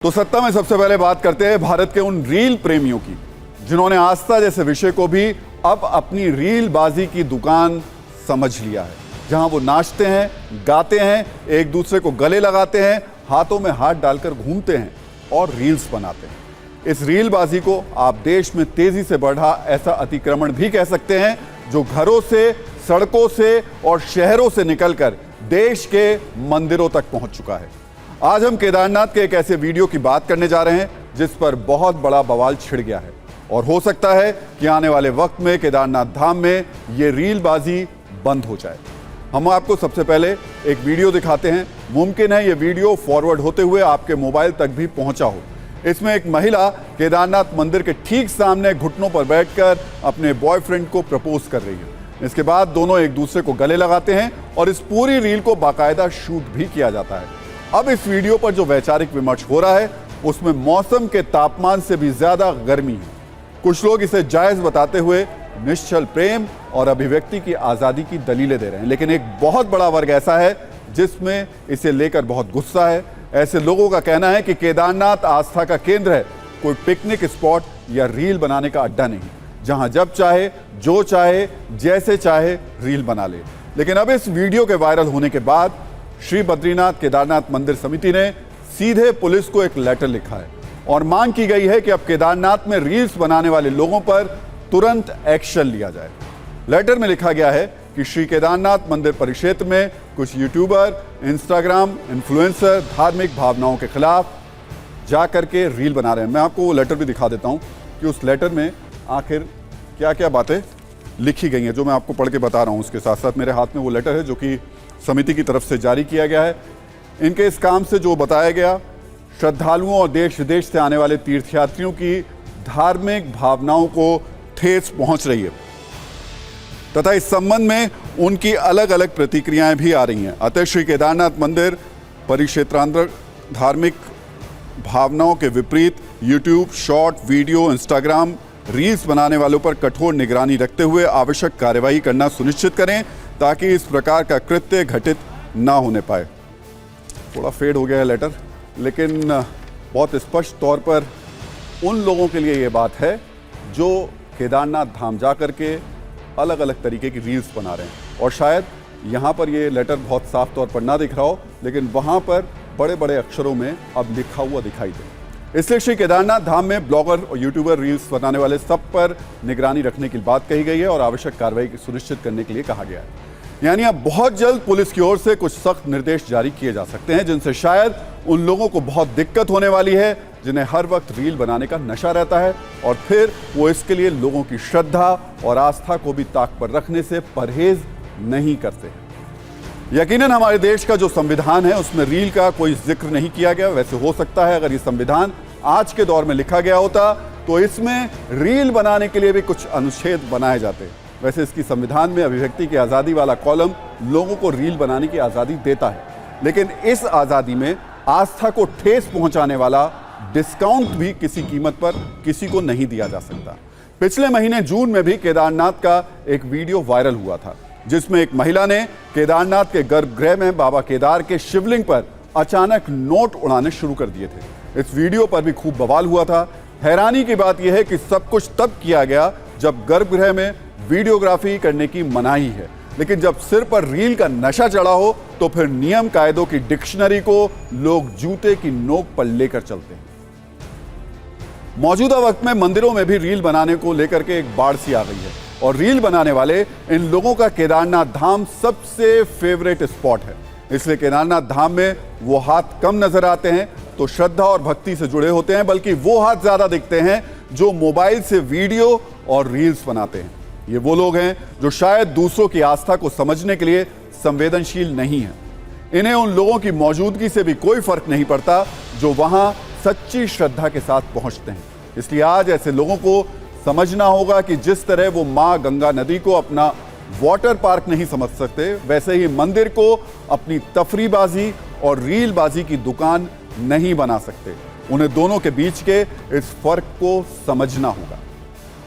तो सत्ता में सबसे पहले बात करते हैं भारत के उन रील प्रेमियों की जिन्होंने आस्था जैसे विषय को भी अब अपनी रील बाजी की दुकान समझ लिया है, जहां वो नाचते हैं, गाते हैं, एक दूसरे को गले लगाते हैं, हाथों में हाथ डालकर घूमते हैं और रील्स बनाते हैं। इस रील बाजी को आप देश में तेजी से बढ़ा ऐसा अतिक्रमण भी कह सकते हैं जो घरों से, सड़कों से और शहरों से निकलकर देश के मंदिरों तक पहुंच चुका है। आज हम केदारनाथ के एक ऐसे वीडियो की बात करने जा रहे हैं जिस पर बहुत बड़ा बवाल छिड़ गया है और हो सकता है कि आने वाले वक्त में केदारनाथ धाम में ये रील बाजी बंद हो जाए। हम आपको सबसे पहले एक वीडियो दिखाते हैं। मुमकिन है ये वीडियो फॉरवर्ड होते हुए आपके मोबाइल तक भी पहुंचा हो। इसमें एक महिला केदारनाथ मंदिर के ठीक सामने घुटनों पर बैठकर अपने बॉयफ्रेंड को प्रपोज कर रही है। इसके बाद दोनों एक दूसरे को गले लगाते हैं और इस पूरी रील को बाकायदा शूट भी किया जाता है। अब इस वीडियो पर जो वैचारिक विमर्श हो रहा है उसमें मौसम के तापमान से भी ज्यादा गर्मी है। कुछ लोग इसे जायज बताते हुए निश्चल प्रेम और अभिव्यक्ति की आजादी की दलीलें दे रहे हैं, लेकिन एक बहुत बड़ा वर्ग ऐसा है जिसमें इसे लेकर बहुत गुस्सा है। ऐसे लोगों का कहना है कि केदारनाथ आस्था का केंद्र है, कोई पिकनिक स्पॉट या रील बनाने का अड्डा नहीं, जहां जब चाहे, जो चाहे, जैसे चाहे रील बना ले। लेकिन अब इस वीडियो के वायरल होने के बाद श्री बद्रीनाथ केदारनाथ मंदिर समिति ने सीधे पुलिस को एक लेटर लिखा है और मांग की गई है कि अब केदारनाथ में रील्स बनाने वाले लोगों पर तुरंत एक्शन लिया जाए। लेटर में लिखा गया है कि श्री केदारनाथ मंदिर परिक्षेत्र में कुछ यूट्यूबर, इंस्टाग्राम इन्फ्लुएंसर धार्मिक भावनाओं के खिलाफ जाकर के रील बना रहे हैं। मैं आपको वो लेटर भी दिखा देता हूं कि उस लेटर में आखिर क्या क्या बातें लिखी गई हैं, जो मैं आपको पढ़ के बता रहा हूं। उसके साथ साथ मेरे हाथ में वो लेटर है जो कि समिति की तरफ से जारी किया गया है। इनके इस काम से जो बताया गया, श्रद्धालुओं और देश विदेश से आने वाले तीर्थयात्रियों की धार्मिक भावनाओं को ठेस पहुंच रही है तथा इस संबंध में उनकी अलग अलग प्रतिक्रियाएं भी आ रही हैं। अतः श्री केदारनाथ मंदिर परिक्षेत्रांतर धार्मिक भावनाओं के विपरीत YouTube, short video, Instagram reels बनाने वालों पर कठोर निगरानी रखते हुए आवश्यक कार्यवाही करना सुनिश्चित करें ताकि इस प्रकार का कृत्य घटित ना होने पाए। थोड़ा फेड हो गया है लेटर, लेकिन बहुत स्पष्ट तौर पर उन लोगों के लिए ये बात है जो केदारनाथ धाम जा कर के अलग अलग तरीके की रील्स बना रहे हैं। और शायद यहाँ पर ये लेटर बहुत साफ तौर पर ना दिख रहा हो, लेकिन वहाँ पर बड़े बड़े अक्षरों में अब लिखा हुआ दिखाई दे। इसलिए श्री केदारनाथ धाम में ब्लॉगर और यूट्यूबर रील्स बनाने वाले सब पर निगरानी रखने की बात कही गई है और आवश्यक कार्रवाई सुनिश्चित करने के लिए कहा गया है। यानी अब बहुत जल्द पुलिस की ओर से कुछ सख्त निर्देश जारी किए जा सकते हैं जिनसे शायद उन लोगों को बहुत दिक्कत होने वाली है जिन्हें हर वक्त रील बनाने का नशा रहता है और फिर वो इसके लिए लोगों की श्रद्धा और आस्था को भी ताक पर रखने से परहेज नहीं करते हैं। यकीनन हमारे देश का जो संविधान है उसमें रील का कोई जिक्र नहीं किया गया। वैसे हो सकता है अगर ये संविधान आज के दौर में लिखा गया होता तो इसमें रील बनाने के लिए भी कुछ अनुच्छेद बनाए जाते। वैसे इसकी संविधान में अभिव्यक्ति की आज़ादी वाला कॉलम लोगों को रील बनाने की आज़ादी देता है, लेकिन इस आज़ादी में आस्था को ठेस पहुंचाने वाला डिस्काउंट भी किसी कीमत पर किसी को नहीं दिया जा सकता। पिछले महीने जून में भी केदारनाथ का एक वीडियो वायरल हुआ था जिसमें एक महिला ने केदारनाथ के गर्भगृह में बाबा केदार के शिवलिंग पर अचानक नोट उड़ाने शुरू कर दिए थे। इस वीडियो पर भी खूब बवाल हुआ था। हैरानी की बात यह है कि सब कुछ तब किया गया जब गर्भगृह में वीडियोग्राफी करने की मनाही है, लेकिन जब सिर पर रील का नशा चढ़ा हो तो फिर नियम कायदों की डिक्शनरी को लोग जूते की नोक पर लेकर चलते हैं। मौजूदा वक्त में मंदिरों में भी रील बनाने को लेकर के एक बाढ़ सी आ गई है और रील बनाने वाले इन लोगों का केदारनाथ धाम सबसे फेवरेट स्पॉट है। इसलिए केदारनाथ धाम में वो हाथ कम नजर आते हैं तो श्रद्धा और भक्ति से जुड़े होते हैं, बल्कि वो हाथ ज्यादा दिखते हैं जो मोबाइल से वीडियो और रील्स बनाते हैं। ये वो लोग हैं जो शायद दूसरों की आस्था को समझने के लिए संवेदनशील नहीं हैं। इन्हें उन लोगों की मौजूदगी से भी कोई फर्क नहीं पड़ता जो वहां सच्ची श्रद्धा के साथ पहुंचते हैं। इसलिए आज ऐसे लोगों को समझना होगा कि जिस तरह वो मां गंगा नदी को अपना वाटर पार्क नहीं समझ सकते, वैसे ही मंदिर को अपनी तफरीबाजी और रीलबाजी की दुकान नहीं बना सकते। उन्हें दोनों के बीच के इस फर्क को समझना होगा।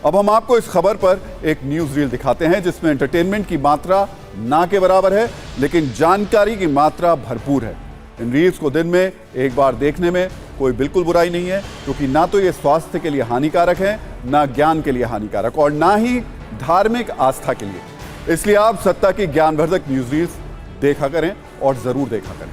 अब हम आपको इस खबर पर एक न्यूज रील दिखाते हैं जिसमें एंटरटेनमेंट की मात्रा ना के बराबर है, लेकिन जानकारी की मात्रा भरपूर है। इन रील्स को दिन में एक बार देखने में कोई बिल्कुल बुराई नहीं है, क्योंकि ना तो ये स्वास्थ्य के लिए हानिकारक है, ना ज्ञान के लिए हानिकारक, और ना ही धार्मिक आस्था के लिए। इसलिए आप सत्ता की ज्ञानवर्धक न्यूज रील्स देखा करें और जरूर देखा करें।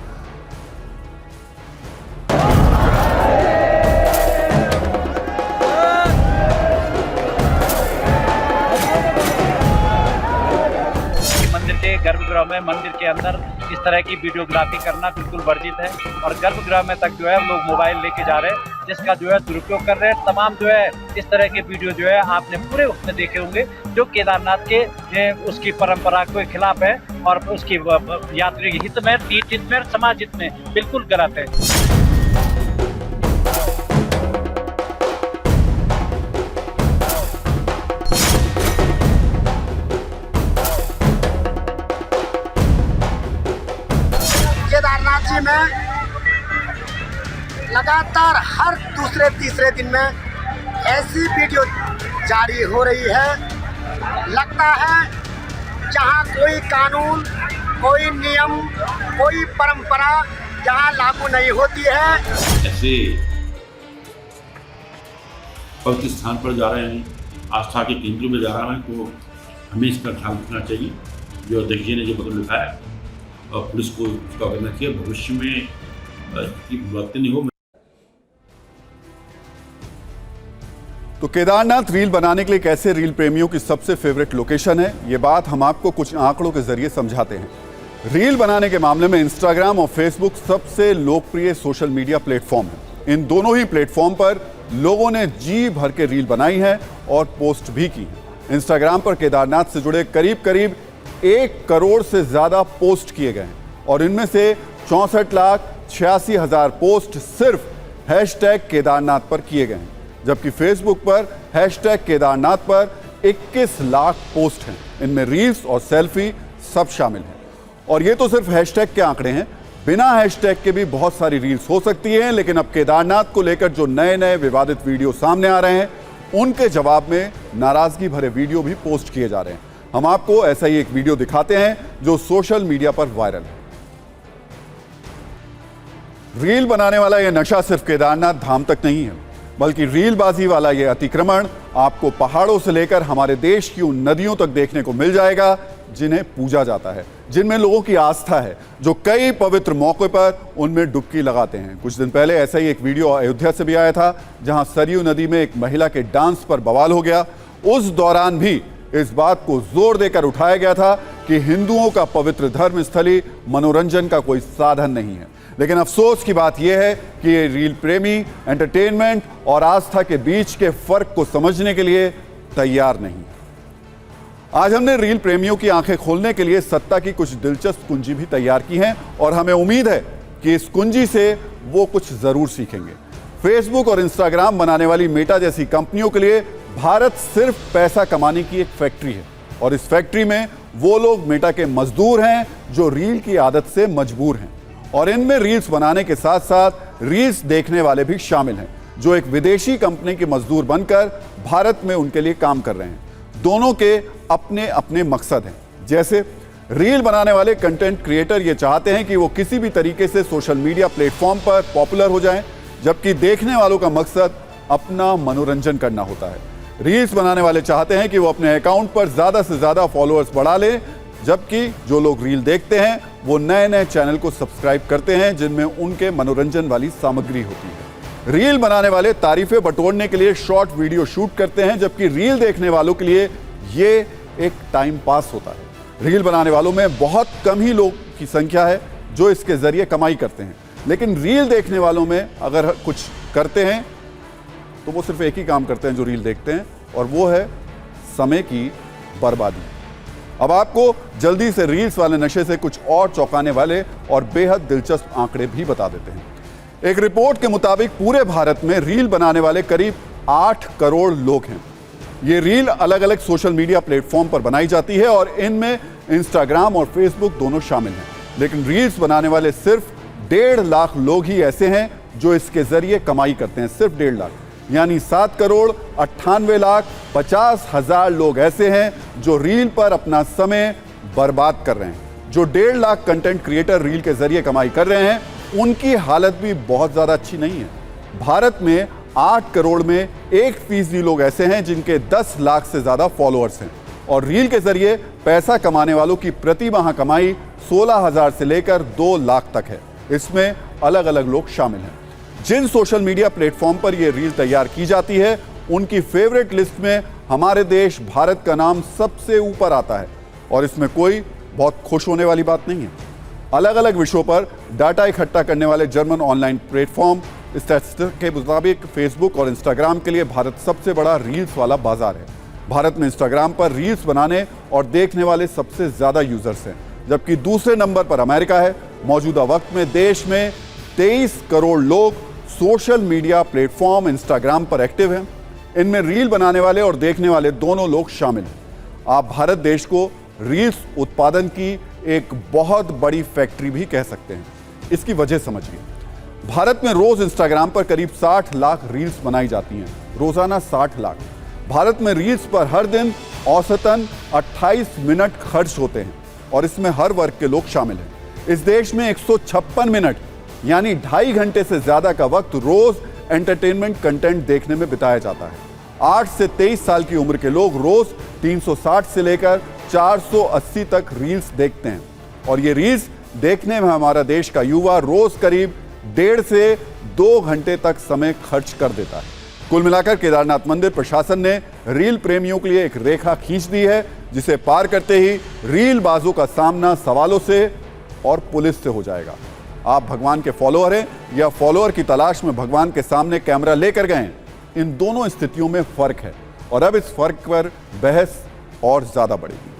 गर्भगृह में, मंदिर के अंदर इस तरह की वीडियोग्राफी करना बिल्कुल वर्जित है और गर्भगृह में तक जो है लोग मोबाइल लेके जा रहे हैं, जिसका जो है दुरुपयोग कर रहे हैं। तमाम जो है इस तरह के वीडियो जो है आपने पूरे उसमें देखे होंगे, जो केदारनाथ के उसकी परंपरा के खिलाफ है और उसकी यात्री हित में, तीर्थ हित में, समाज हित में बिल्कुल गलत है। केदारनाथ जी में लगातार हर दूसरे तीसरे दिन में ऐसी वीडियो जारी हो रही है, लगता है जहां कोई कानून, कोई नियम, कोई परंपरा जहां लागू नहीं होती है। ऐसे पवित्र स्थान पर जा रहे हैं, आस्था के केंद्रों में जा रहे हैं, तो हमें इस पर ध्यान रखना चाहिए। जो अध्यक्ष जी ने जो पत्र लिखा है और पुलिस को उसका करना चाहिए, भविष्य में बातें नहीं हो। तो केदारनाथ रील बनाने के लिए कैसे रील प्रेमियों की सबसे फेवरेट लोकेशन है, ये बात हम आपको कुछ आंकड़ों के जरिए समझाते हैं। रील बनाने के मामले में इंस्टाग्राम और फेसबुक सबसे लोकप्रिय सोशल मीडिया प्लेटफॉर्म है। इन दोनों ही प्लेटफॉर्म पर लोगों ने जी भर के रील बनाई है और पोस्ट भी की है। इंस्टाग्राम पर केदारनाथ से जुड़े करीब करीब 1 करोड़ से ज्यादा पोस्ट किए गए हैं और इनमें से 64,86,000 पोस्ट सिर्फ हैशटैग केदारनाथ पर किए गए हैं, जबकि फेसबुक पर हैशटैग केदारनाथ पर 21 लाख पोस्ट हैं। इनमें रील्स और सेल्फी सब शामिल हैं। और ये तो सिर्फ हैशटैग के आंकड़े हैं, बिना हैशटैग के भी बहुत सारी रील्स हो सकती हैं। लेकिन अब केदारनाथ को लेकर जो नए नए विवादित वीडियो सामने आ रहे हैं, उनके जवाब में नाराजगी भरे वीडियो भी पोस्ट किए जा रहे हैं। हम आपको ऐसा ही एक वीडियो दिखाते हैं जो सोशल मीडिया पर वायरल है। रील बनाने वाला यह नशा सिर्फ केदारनाथ धाम तक नहीं है, बल्कि रीलबाजी वाला यह अतिक्रमण आपको पहाड़ों से लेकर हमारे देश की उन नदियों तक देखने को मिल जाएगा जिन्हें पूजा जाता है, जिनमें लोगों की आस्था है, जो कई पवित्र मौके पर उनमें डुबकी लगाते हैं। कुछ दिन पहले ऐसा ही एक वीडियो अयोध्या से भी आया था, जहां सरयू नदी में एक महिला के डांस पर बवाल हो गया। उस दौरान भी इस बात को जोर देकर उठाया गया था कि हिंदुओं का पवित्र धर्म स्थली मनोरंजन का कोई साधन नहीं है। लेकिन अफसोस की बात यह है कि ये रील प्रेमी एंटरटेनमेंट और आस्था के बीच के फर्क को समझने के लिए तैयार नहीं। आज हमने रील प्रेमियों की आंखें खोलने के लिए सत्ता की कुछ दिलचस्प कुंजी भी तैयार की हैं और हमें उम्मीद है कि इस कुंजी से वो कुछ जरूर सीखेंगे। फेसबुक और इंस्टाग्राम बनाने वाली मेटा जैसी कंपनियों के लिए भारत सिर्फ पैसा कमाने की एक फैक्ट्री है और इस फैक्ट्री में वो लोग मेटा के मजदूर हैं जो रील की आदत से मजबूर हैं। और इनमें रील्स बनाने के साथ साथ रील्स देखने वाले भी शामिल हैं जो एक विदेशी कंपनी के मजदूर बनकर भारत में उनके लिए काम कर रहे हैं। दोनों के अपने अपने मकसद हैं। जैसे रील बनाने वाले कंटेंट क्रिएटर ये चाहते हैं कि वो किसी भी तरीके से सोशल मीडिया प्लेटफॉर्म पर पॉपुलर हो जाएं, जबकि देखने वालों का मकसद अपना मनोरंजन करना होता है। रील्स बनाने वाले चाहते हैं कि वो अपने अकाउंट पर ज़्यादा से ज़्यादा फॉलोअर्स बढ़ा लें, जबकि जो लोग रील देखते हैं वो नए नए चैनल को सब्सक्राइब करते हैं जिनमें उनके मनोरंजन वाली सामग्री होती है। रील बनाने वाले तारीफें बटोरने के लिए शॉर्ट वीडियो शूट करते हैं, जबकि रील देखने वालों के लिए ये एक टाइम पास होता है। रील बनाने वालों में बहुत कम ही लोग की संख्या है जो इसके जरिए कमाई करते हैं, लेकिन रील देखने वालों में अगर कुछ करते हैं तो वो सिर्फ एक ही काम करते हैं जो रील देखते हैं, और वो है समय की बर्बादी। अब आपको जल्दी से रील्स वाले नशे से कुछ और चौंकाने वाले और बेहद दिलचस्प आंकड़े भी बता देते हैं। एक रिपोर्ट के मुताबिक पूरे भारत में रील बनाने वाले करीब 8 करोड़ लोग हैं। ये रील अलग अलग सोशल मीडिया प्लेटफॉर्म पर बनाई जाती है और इनमें इंस्टाग्राम और फेसबुक दोनों शामिल हैं। लेकिन रील्स बनाने वाले सिर्फ 1.5 लाख लोग ही ऐसे हैं जो इसके जरिए कमाई करते हैं, सिर्फ 1.5 लाख। यानी 7,98,50,000 लोग ऐसे हैं जो रील पर अपना समय बर्बाद कर रहे हैं। जो 1.5 लाख कंटेंट क्रिएटर रील के जरिए कमाई कर रहे हैं, उनकी हालत भी बहुत ज़्यादा अच्छी नहीं है। भारत में 8 करोड़ में 1% लोग ऐसे हैं जिनके 10 लाख से ज़्यादा फॉलोअर्स हैं और रील के जरिए पैसा कमाने वालों की प्रति माह कमाई 16,000 से लेकर 2 लाख तक है। इसमें अलग अलग लोग शामिल हैं। जिन सोशल मीडिया प्लेटफॉर्म पर यह रील तैयार की जाती है उनकी फेवरेट लिस्ट में हमारे देश भारत का नाम सबसे ऊपर आता है और इसमें कोई बहुत खुश होने वाली बात नहीं है। अलग अलग विषयों पर डाटा इकट्ठा करने वाले जर्मन ऑनलाइन प्लेटफॉर्म स्टैटिस्टिक्स के मुताबिक फेसबुक और इंस्टाग्राम के लिए भारत सबसे बड़ा रील्स वाला बाजार है। भारत में इंस्टाग्राम पर रील्स बनाने और देखने वाले सबसे ज़्यादा यूजर्स हैं, जबकि दूसरे नंबर पर अमेरिका है। मौजूदा वक्त में देश में 23 करोड़ लोग सोशल मीडिया प्लेटफॉर्म इंस्टाग्राम पर एक्टिव हैं। इनमें रील बनाने वाले और देखने वाले दोनों लोग शामिल हैं। आप भारत देश को रील्स उत्पादन की एक बहुत बड़ी फैक्ट्री भी कह सकते हैं। इसकी वजह समझिए। भारत में रोज इंस्टाग्राम पर करीब 60 लाख रील्स बनाई जाती हैं, रोजाना 60 लाख। भारत में रील्स पर हर दिन औसतन 28 मिनट खर्च होते हैं और इसमें हर वर्ग के लोग शामिल हैं। इस देश में 156 मिनट यानी 2.5 घंटे से ज्यादा का वक्त रोज एंटरटेनमेंट कंटेंट देखने में बिताया जाता है। 8 से 23 साल की उम्र के लोग रोज 360 से लेकर 480 तक रील्स देखते हैं और ये रील्स देखने में हमारा देश का युवा रोज करीब 1.5 से 2 घंटे तक समय खर्च कर देता है। कुल मिलाकर केदारनाथ मंदिर प्रशासन ने रील प्रेमियों के लिए एक रेखा खींच दी है, जिसे पार करते ही रील बाजों का सामना सवालों से और पुलिस से हो जाएगा। आप भगवान के फॉलोअर हैं या फॉलोअर की तलाश में भगवान के सामने कैमरा लेकर गए हैं, इन दोनों स्थितियों में फर्क है और अब इस फर्क पर बहस और ज्यादा बढ़ेगी।